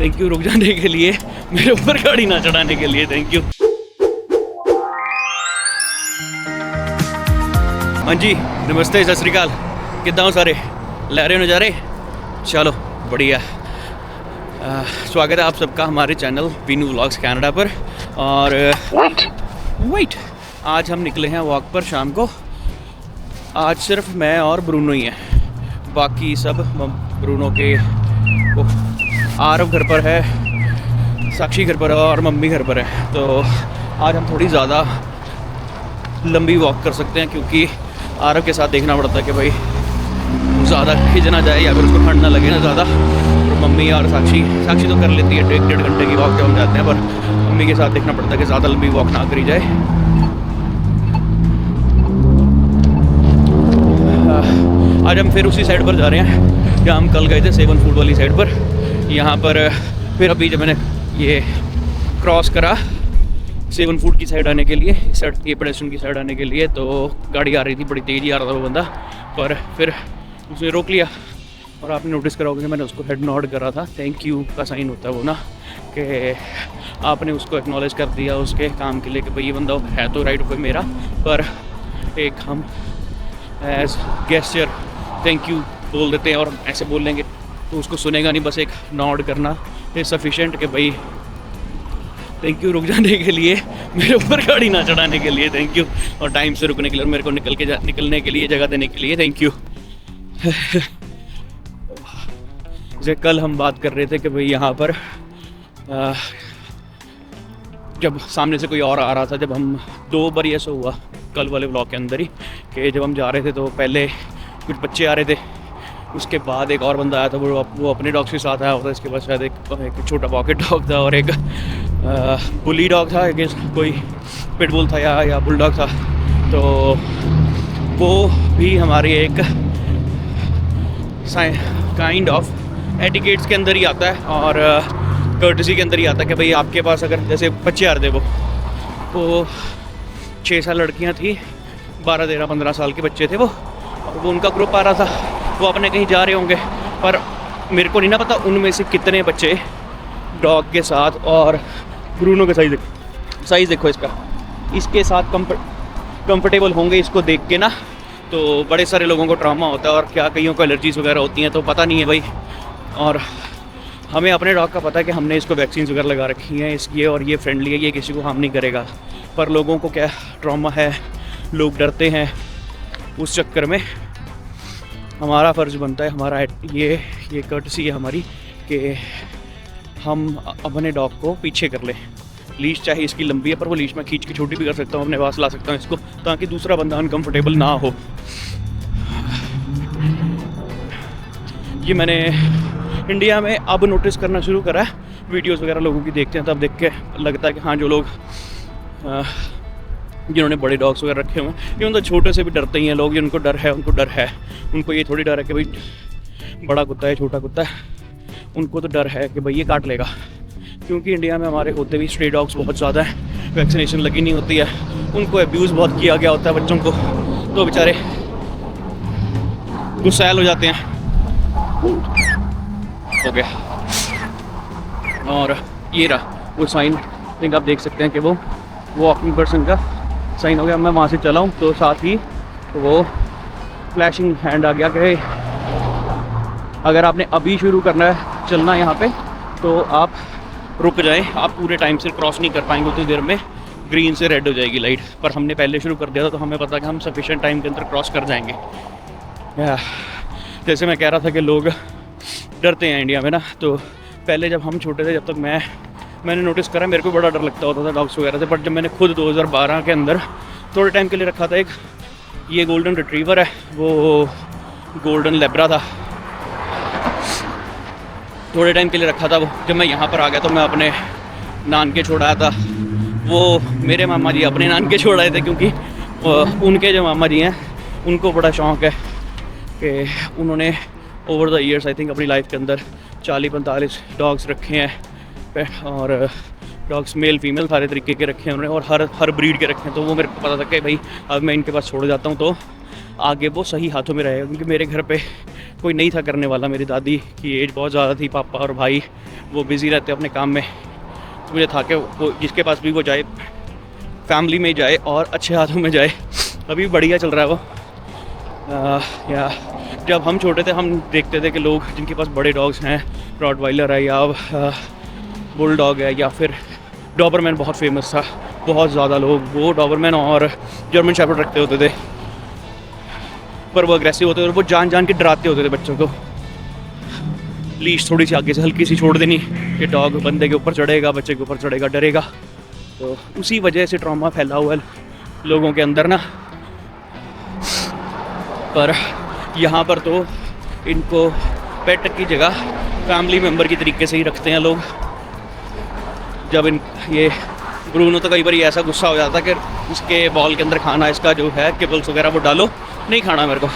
Thank you रुक जाने के लिए, मेरे ऊपर गाड़ी ना चढ़ाने के लिए, थैंक यू। हाँ जी, नमस्ते, सत श्री अकाल, किद्दां हो सारे, लै रहे हो नज़ारे? चलो बढ़िया। स्वागत है आप सबका हमारे चैनल वीनू व्लॉग्स कनाडा पर। और वेट, आज हम निकले हैं वॉक पर शाम को। आज सिर्फ मैं और ब्रूनो ही हैं, बाकी सब ब्रूनो के आरव घर पर है, साक्षी घर पर है और मम्मी घर पर है। तो आज हम थोड़ी ज़्यादा लंबी वॉक कर सकते हैं, क्योंकि आरव के साथ देखना पड़ता है कि भाई ज़्यादा खिंच ना जाए या फिर उसको ठंड ना लगे ना ज़्यादा। और मम्मी और साक्षी तो कर लेती है 1-1.5 घंटे की वॉक जब हम जाते हैं, पर मम्मी के साथ देखना पड़ता है कि ज़्यादा लंबी वॉक ना करी जाए। आज हम फिर उसी साइड पर जा रहे हैं जहाँ हम कल गए थे, सेवन फूड वाली साइड पर। यहाँ पर फिर अभी जब मैंने ये क्रॉस करा सेवन फूड की साइड आने के लिए, सड़क ये पेडेस्ट्रियन की साइड आने के लिए, तो गाड़ी आ रही थी, बड़ी तेज़ी आ रहा था वो बंदा, पर फिर उसने रोक लिया। और आपने नोटिस करा होगा कि मैंने उसको हेड नॉड करा था, थैंक यू का साइन होता है वो ना, कि आपने उसको एक्नॉलेज कर दिया उसके काम के लिए कि भाई ये बंदा है तो राइट पे मेरा, पर एक हम एज गेस्चर थैंक यू बोल देते हैं। और ऐसे बोल लेंगे तो उसको सुनेगा नहीं, बस एक नॉड करना इज सफिशेंट कि भाई थैंक यू रुक जाने के लिए, मेरे ऊपर गाड़ी ना चढ़ाने के लिए, थैंक यू। और टाइम से रुकने के लिए और मेरे को निकलने के लिए जगह देने के लिए, थैंक यू। जैसे कल हम बात कर रहे थे कि भाई यहाँ पर जब सामने से कोई और आ रहा था, जब हम 2 बार ऐसा हुआ कल वाले ब्लॉग के अंदर ही, कि जब हम जा रहे थे तो पहले कुछ बच्चे आ रहे थे, उसके बाद एक और बंदा आया था, वो अपने डॉग्स के साथ आया होता, इसके बाद शायद एक छोटा पॉकेट डॉग था और एक बुली डॉग था, कोई पिटबुल था या बुलडॉग था। तो वो भी हमारे एक काइंड ऑफ एटिकेट्स के अंदर ही आता है और कर्टसी के अंदर ही आता है कि भाई आपके पास अगर जैसे बच्चे आ रहे थे, वो 6 लड़कियां थी, 12-13-15 साल के बच्चे थे वो उनका ग्रुप आ रहा था, वो अपने कहीं जा रहे होंगे, पर मेरे को नहीं ना पता उनमें से कितने बच्चे डॉग के साथ और ब्रूनो के साइज़ देखो इसके साथ कंफर्टेबल होंगे इसको देख के ना। तो बड़े सारे लोगों को ट्रॉमा होता है और क्या कईयों को एलर्जीज़ वगैरह होती हैं, तो पता नहीं है भाई। और हमें अपने डॉग का पता है कि हमने इसको वैक्सीन वगैरह लगा रखी हैं इसकी, और ये फ्रेंडली है, ये किसी को हार्म नहीं करेगा। पर लोगों को क्या ट्रॉमा है, लोग डरते हैं, उस चक्कर में हमारा फ़र्ज़ बनता है, हमारा ये कर्टसी है हमारी, कि हम अपने डॉग को पीछे कर लें। लीश चाहे इसकी लंबी है, पर वो लीश मैं खींच के छोटी भी कर सकता हूँ, अपने पास ला सकता हूँ इसको, ताकि दूसरा बंदा अनकम्फर्टेबल ना हो। ये मैंने इंडिया में अब नोटिस करना शुरू करा है, वीडियोस वगैरह लोगों की देखते हैं तब देख के लगता है कि हाँ, जो लोग जिन्होंने बड़े डॉग्स वगैरह रखे हुए हैं, ये उनको छोटे से भी डरते ही हैं लोग, जिनको डर है उनको डर है। उनको ये थोड़ी डर है कि भाई बड़ा कुत्ता है छोटा कुत्ता है, उनको तो डर है कि भाई ये काट लेगा। क्योंकि इंडिया में हमारे होते भी स्ट्रे डॉग्स बहुत ज़्यादा हैं, वैक्सीनेशन लगी नहीं होती है, उनको अब्यूज़ बहुत किया गया होता है बच्चों को, तो बेचारे गुस्सैल हो जाते हैं। हो गया। और ये रहा वो साइन, थिंक आप देख सकते हैं कि वो वॉकिंग पर्सन का साइन हो गया। मैं वहाँ से चला हूँ तो साथ ही वो फ्लैशिंग हैंड आ गया कि अगर आपने अभी शुरू करना है चलना यहाँ पे तो आप रुक जाएं, आप पूरे टाइम से क्रॉस नहीं कर पाएंगे, उतनी देर में ग्रीन से रेड हो जाएगी लाइट। पर हमने पहले शुरू कर दिया था तो हमें पता कि हम सफिशिएंट टाइम के अंदर क्रॉस कर जाएंगे। जैसे मैं कह रहा था कि लोग डरते हैं इंडिया में ना, तो पहले जब हम छोटे थे, जब तक मैंने नोटिस करा, मेरे को बड़ा डर लगता होता था डॉग्स वगैरह से। बट जब मैंने खुद 2012 के अंदर थोड़े टाइम के लिए रखा था, एक ये गोल्डन रिट्रीवर है, वो गोल्डन लेब्रा था, थोड़े टाइम के लिए रखा था वो। जब मैं यहाँ पर आ गया तो मैं अपने नान के छोड़ आया था, वो मेरे मामा जी अपने नान के छोड़ आए थे, क्योंकि उनके जो मामा जी हैं उनको बड़ा शौक़ है कि उन्होंने over the years I think अपनी लाइफ के अंदर 40-45 डॉग्स रखे हैं, और डॉग्स मेल फीमेल सारे तरीके के रखे हैं उन्होंने, और हर ब्रीड के रखे हैं। तो वो मेरे को पता था कि भाई अब मैं इनके पास छोड़ जाता हूँ तो आगे वो सही हाथों में रहेगा, क्योंकि मेरे घर पे कोई नहीं था करने वाला। मेरी दादी की एज बहुत ज़्यादा थी, पापा और भाई वो बिज़ी रहते अपने काम में। तो मुझे था कि वो जिसके पास भी वो जाए फैमिली में जाए और अच्छे हाथों में जाए। अभी बढ़िया चल रहा है वो। या जब हम छोटे थे हम देखते थे कि लोग जिनके पास बड़े डॉग्स हैं, रॉटवाइलर है या बुल डॉग है या फिर डॉबरमैन बहुत फेमस था, बहुत ज़्यादा लोग वो डॉबरमैन और जर्मन शेफर्ड रखते होते थे, पर वो अग्रेसिव होते थे और वो जान जान के डराते होते थे बच्चों को। लीश थोड़ी सी आगे से हल्की सी छोड़ देनी कि डॉग बंदे के ऊपर चढ़ेगा, बच्चे के ऊपर चढ़ेगा, डरेगा। तो उसी वजह से ट्रॉमा फैला हुआ है लोगों के अंदर ना। पर यहाँ पर तो इनको पेट की जगह फैमिली मेम्बर की तरीके से ही रखते हैं लोग। जब ये ब्रूनो तो कई बार ऐसा गुस्सा हो जाता कि इसके बॉल के अंदर खाना, इसका जो है केबल्स वगैरह वो डालो, नहीं खाना मेरे को,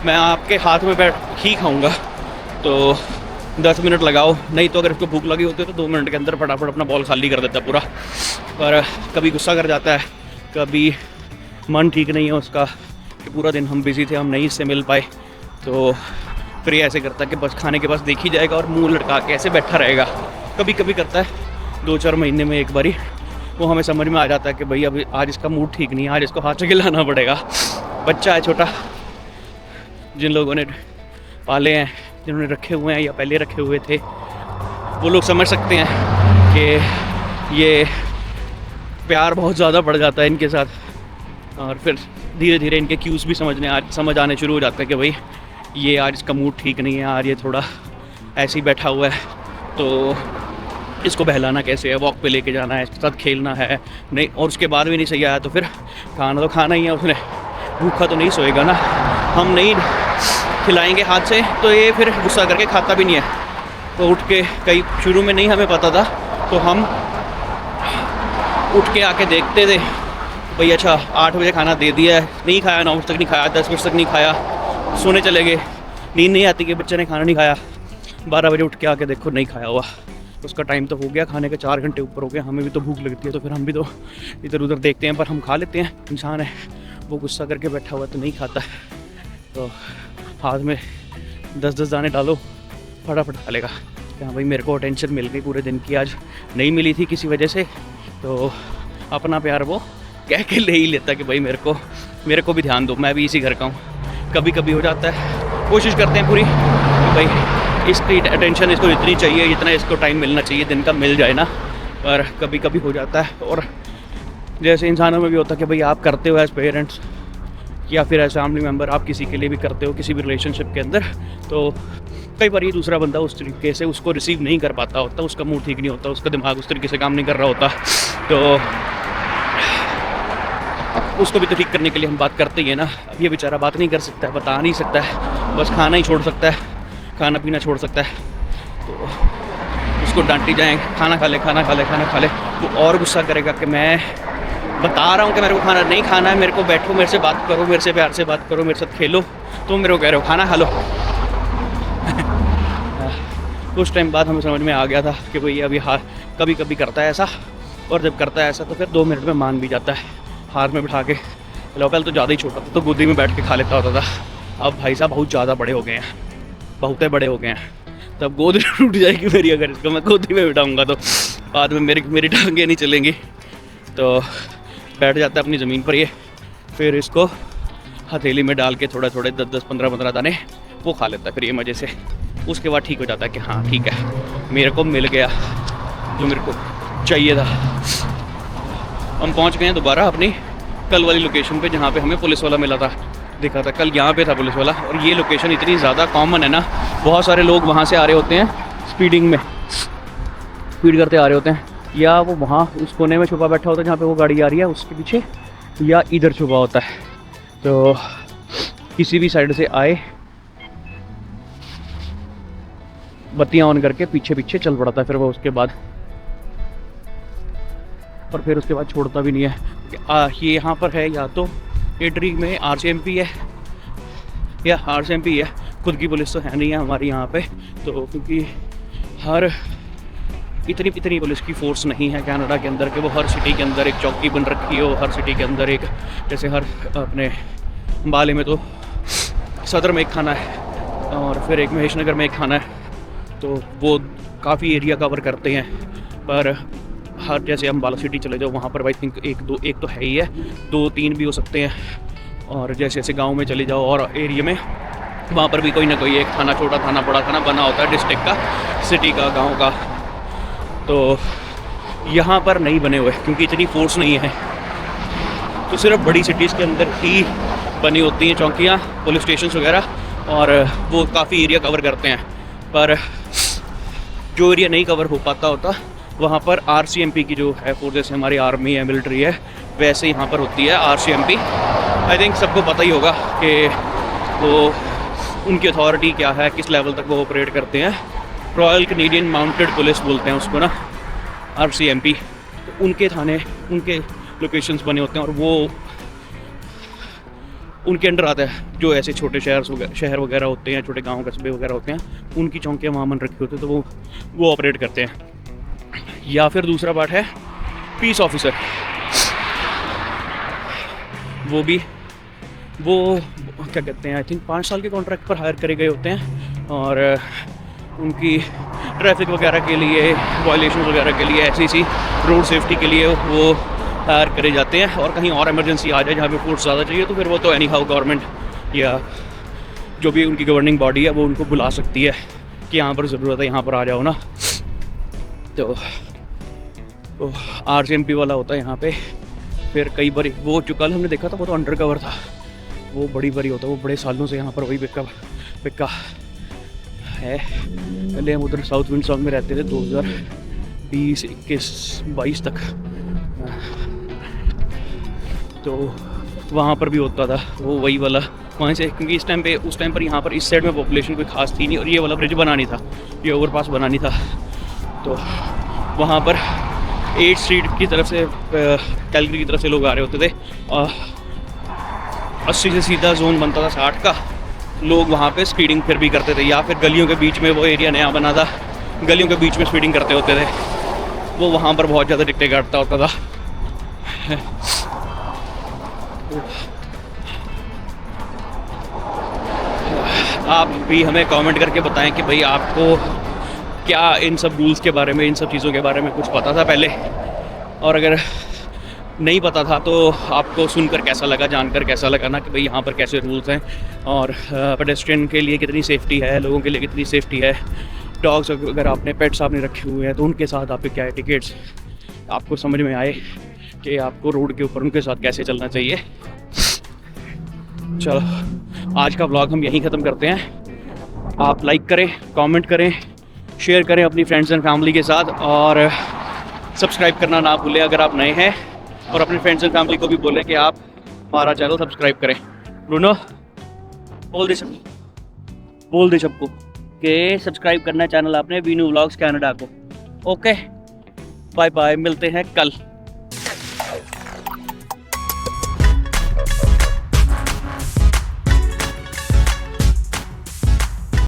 मैं आपके हाथ में बैठ ही खाऊंगा। तो 10 मिनट लगाओ, नहीं तो अगर इसको भूख लगी होती है तो 2 मिनट के अंदर फटाफट अपना बॉल खाली कर देता है पूरा। पर कभी गुस्सा कर जाता है, कभी मन ठीक नहीं है उसका कि पूरा दिन हम बिज़ी थे, हम नहीं इससे मिल पाए, तो फिर ये ऐसे करता है कि बस खाने के पास देख ही जाएगा और मुंह लटका के ऐसे बैठा रहेगा। कभी कभी करता है 2-4 महीने में एक बारी, वो हमें समझ में आ जाता है कि भाई अभी आज इसका मूड ठीक नहीं है, आज इसको हाथ से खिलाना पड़ेगा। बच्चा है छोटा, जिन लोगों ने पाले हैं, जिन्होंने रखे हुए हैं या पहले रखे हुए थे, वो लोग समझ सकते हैं कि ये प्यार बहुत ज़्यादा बढ़ जाता है इनके साथ। और फिर धीरे धीरे इनके क्यूज़ भी समझ आने शुरू हो जाता है कि भाई ये आज इसका मूड ठीक नहीं है, आज ये थोड़ा ऐसे ही बैठा हुआ है, तो इसको बहलाना कैसे है, वॉक पे लेके जाना है, इसके साथ खेलना है। नहीं, और उसके बाद भी नहीं सही आया तो फिर खाना तो खाना ही है उसने, भूखा तो नहीं सोएगा ना। हम नहीं खिलाएंगे हाथ से तो ये फिर गुस्सा करके खाता भी नहीं है। तो उठ के, कई शुरू में नहीं हमें पता था तो हम उठ के आके देखते थे भाई अच्छा 8 बजे खाना दे दिया है, नहीं खाया, 9 बजे तक नहीं खाया, 10 बजे तक नहीं खाया, सोने चले गए, नींद नहीं आती कि बच्चे ने खाना नहीं खाया। 12 बजे उठ के आके देखो नहीं खाया हुआ, उसका टाइम तो हो गया खाने के, 4 घंटे ऊपर हो गया। हमें भी तो भूख लगती है तो फिर हम भी तो इधर उधर देखते हैं, पर हम खा लेते हैं, इंसान है। वो गुस्सा करके बैठा हुआ तो नहीं खाता है, तो हाथ में 10-10 दाने डालो फटाफट खा लेगा। हाँ भाई मेरे को अटेंशन मिल गई पूरे दिन की, आज नहीं मिली थी किसी वजह से, तो अपना प्यार वो कह के ले ही लेता कि भाई मेरे को भी ध्यान दो, मैं भी इसी घर का हूँ। कभी कभी हो जाता है, कोशिश करते हैं पूरी कि भाई इसकी अटेंशन इसको इतनी चाहिए, जितना इसको टाइम मिलना चाहिए दिन का मिल जाए ना। पर कभी कभी हो जाता है, और जैसे इंसानों में भी होता है कि भाई आप करते हो एज पेरेंट्स या फिर एज फैमिली मेम्बर, आप किसी के लिए भी करते हो किसी भी रिलेशनशिप के अंदर, तो कई बार ये दूसरा बंदा उस तरीके से उसको रिसीव नहीं कर पाता होता, उसका मूड ठीक नहीं होता, उसका दिमाग उस तरीके से काम नहीं कर रहा होता, तो उसको भी तो ठीक करने के लिए हम बात करते ही है ना। अब ये बेचारा बात नहीं कर सकता है, बता नहीं सकता है, बस खाना ही छोड़ सकता है, खाना पीना छोड़ सकता है। तो उसको डांटी जाए, खाना खा ले, खाना खा ले, खाना खा ले, वो और गुस्सा करेगा कि मैं बता रहा हूँ कि मेरे को खाना नहीं खाना है, मेरे को बैठो, मेरे से बात करो, मेरे से प्यार से बात करो, मेरे साथ खेलो, तुम मेरे को कह रहे हो खाना खा लो। कुछ टाइम बाद हमें समझ में आ गया था कि भाई अभी कभी कभी करता है ऐसा, और जब करता है ऐसा तो फिर 2 मिनट में मान भी जाता है। हाथ में बिठा के पहले तो ज़्यादा ही छोटा था तो गोदी में बैठ के खा लेता होता था। अब भाई साहब बहुत ज़्यादा बड़े हो गए हैं, बहुत बड़े हो गए हैं, तब गोद टूट जाएगी मेरी अगर इसको मैं गोदी में बिठाऊँगा तो बाद में मेरी टांगें नहीं चलेंगी। तो बैठ जाता है अपनी ज़मीन पर ये, फिर इसको हथेली में डाल के थोड़ा थोड़े 10-10, 15-15 दाने वो खा लेता है फिर ये मज़े से। उसके बाद ठीक हो जाता है कि हाँ ठीक है, मेरे को मिल गया जो मेरे को चाहिए था। हम पहुंच गए हैं दोबारा अपनी कल वाली लोकेशन पे जहाँ पे हमें पुलिस वाला मिला था, देखा था कल यहाँ पे था पुलिस वाला। और ये लोकेशन इतनी ज़्यादा कॉमन है ना, बहुत सारे लोग वहाँ से आ रहे होते हैं स्पीड करते आ रहे होते हैं, या वो वहाँ उस कोने में छुपा बैठा होता है जहाँ पे वो गाड़ी आ रही है उसके पीछे, या इधर छुपा होता है। तो किसी भी साइड से आए बत्तियाँ ऑन करके पीछे पीछे चल पड़ता है फिर वो उसके बाद, और फिर उसके बाद छोड़ता भी नहीं है। ये यहाँ पर है या तो एटरी में RCMP है या RCMP है, खुद की पुलिस तो है नहीं है हमारी यहाँ पे, तो क्योंकि हर इतनी पुलिस की फोर्स नहीं है कनाडा के अंदर कि वो हर सिटी के अंदर एक चौकी बन रखी हो, हर सिटी के अंदर एक, जैसे हर अपने अम्बाले में तो सदर में एक थाना है, और फिर एक महेश नगर में एक थाना है, तो वो काफ़ी एरिया कवर करते हैं। पर हर जैसे अम्बाला सिटी चले जाओ वहाँ पर आई थिंक एक तो है ही है, 2-3 भी हो सकते हैं। और जैसे जैसे गांव में चले जाओ और एरिया में, वहाँ पर भी कोई ना कोई एक थाना, छोटा थाना बड़ा थाना बना होता है, डिस्ट्रिक्ट का, सिटी का, गांव का। तो यहाँ पर नहीं बने हुए क्योंकि इतनी फोर्स नहीं है, तो सिर्फ बड़ी सिटीज़ के अंदर ही बनी होती हैं चौकियाँ, पुलिस स्टेशन वगैरह, और वो काफ़ी एरिया कवर करते हैं। पर जो एरिया नहीं कवर हो पाता होता वहाँ पर RCMP की जो है फोर्स, जैसे हमारी आर्मी है, मिलिट्री है, वैसे यहाँ पर होती है RCMP। आई थिंक सबको पता ही होगा कि वो उनकी अथॉरिटी क्या है, किस लेवल तक वो ऑपरेट करते हैं। रॉयल कैनेडियन माउंटेड पुलिस बोलते हैं उसको ना, RCMP। तो उनके थाने, उनके लोकेशंस बने होते हैं और वो उनके अंडर आता है। जो ऐसे छोटे शहर वगैरह होते हैं, छोटे गांव कस्बे वगैरह होते हैं, उनकी चौकियाँ वहाँ मन रखी होती है, तो वो ऑपरेट करते हैं। या फिर दूसरा पार्ट है पीस ऑफिसर, वो क्या कहते हैं, आई थिंक 5 साल के कॉन्ट्रैक्ट पर हायर करे गए होते हैं, और उनकी ट्रैफिक वगैरह के लिए, वायलेशन वगैरह के लिए, ऐसी रोड सेफ्टी के लिए वो हायर करे जाते हैं। और कहीं और इमरजेंसी आ जाए जहाँ पे फोर्स ज़्यादा चाहिए, तो फिर वो तो एनी हाउ गवर्नमेंट या जो भी उनकी गवर्निंग बॉडी है वो उनको बुला सकती है कि यहाँ पर ज़रूरत है, यहाँ पर आ जाओ ना। तो RCMP वाला होता है यहाँ पे। फिर कई बार वो जो कल हमने देखा था वो तो अंडर कवर था, वो बड़ी होता है, वो बड़े सालों से यहाँ पर वही पिक्का है। पहले हम उधर साउथ विंड सॉन्ग में रहते थे 2020, 21, 22 तक, तो वहाँ पर भी होता था वो वही वाला वहाँ से, क्योंकि उस टाइम पर यहाँ पर इस साइड में पॉपुलेशन कोई खास थी नहीं, और ये वाला ब्रिज बना नहीं था, ये ओवरपास बना नहीं था। तो वहाँ पर 8 स्ट्रीट की तरफ से, कैलगरी की तरफ से लोग आ रहे होते थे, 80 से सीधा जोन बनता था 60 का। लोग वहाँ पे स्पीडिंग फिर भी करते थे, या फिर गलियों के बीच में, वो एरिया नया बना था, गलियों के बीच में स्पीडिंग करते होते थे। वो वहाँ पर बहुत ज़्यादा टिकटें काटता होता था। आप भी हमें कमेंट करके बताएं कि भाई आपको क्या इन सब रूल्स के बारे में, इन सब चीज़ों के बारे में कुछ पता था पहले, और अगर नहीं पता था तो आपको सुनकर कैसा लगा, जानकर कैसा लगा ना, कि भाई यहाँ पर कैसे रूल्स हैं, और पेडेस्ट्रियन के लिए कितनी सेफ्टी है, लोगों के लिए कितनी सेफ्टी है। डॉग्स अगर आपने पेट्स आपने रखे हुए हैं तो उनके साथ आपके क्या एटिकेट्स आपको समझ में आए कि आपको रोड के ऊपर उनके साथ कैसे चलना चाहिए। चलो आज का व्लॉग हम यहीं ख़त्म करते हैं। आप लाइक करें, कमेंट करें, शेयर करें अपनी फ्रेंड्स एंड फैमिली के साथ, और सब्सक्राइब करना ना भूलें अगर आप नए हैं, और अपने फ्रेंड्स एंड फैमिली को भी बोलें कि आप हमारा चैनल सब्सक्राइब करें। ब्रूनो बोल दे सबको कि सब्सक्राइब करना है चैनल आपने वीनू व्लॉग्स कनाडा को। ओके, बाय बाय, मिलते हैं कल।